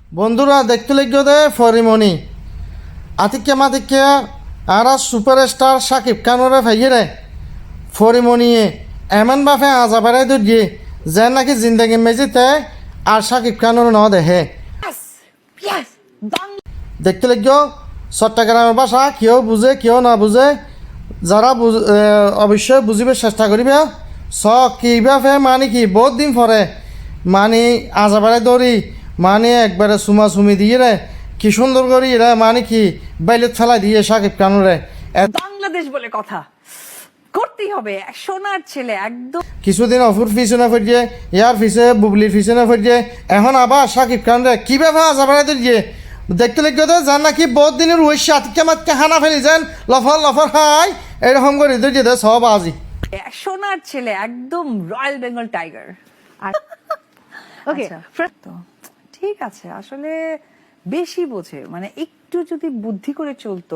বন্ধুরা দেখতে লিখো দে ফরিমণি আতিকে মাতিকে আর সুপারস্টার সাকিব খানরে ফাইয়ে ফরিমণিয়ে এমন বাফে আজা বেড়াই দিয়ে যে নাকি জিন্দগি মেজিতে আর সাকিব খানর ন দেহে দেখতে লিখো চট্টগ্রামের ভাষা কেউ বুঝে কেউ না বুঝে যারা অবশ্যই বুঝিবে চেষ্টা করিবে স কিভাবে মানে কি বহুত দিন পরে মানে আজাবারে দৌড়ি মানে একবারে সুমা সুমি দিয়ে রে কি সুন্দর করি রে মানে কি বাইলে ফেলা দিয়ে সাকিব খানরে বাংলাদেশ বলে কথা করতেই হবে সোনার ছেলে একদম। কিছুদিন অফুর পিছনে ফিরিয়ে ইয়ার পিছে বুবলির পিছনে ফিরিয়ে এখন আবার সাকিব খানরে কিভাবে আজাবারে দিয়ে দেখতে লিখবে তো যার নাকি বহুত দিনের রয়েছে আতিকে মাতকে হানা ফেলি যেন লফর লফর হাই এরকম করে দিয়ে সব আজি সোনার ছেলে একদম রয়্যাল বেঙ্গল টাইগার। ওকে ঠিক আছে, আসলে বেশি বোঝে, মানে একটু যদি বুদ্ধি করে চলতো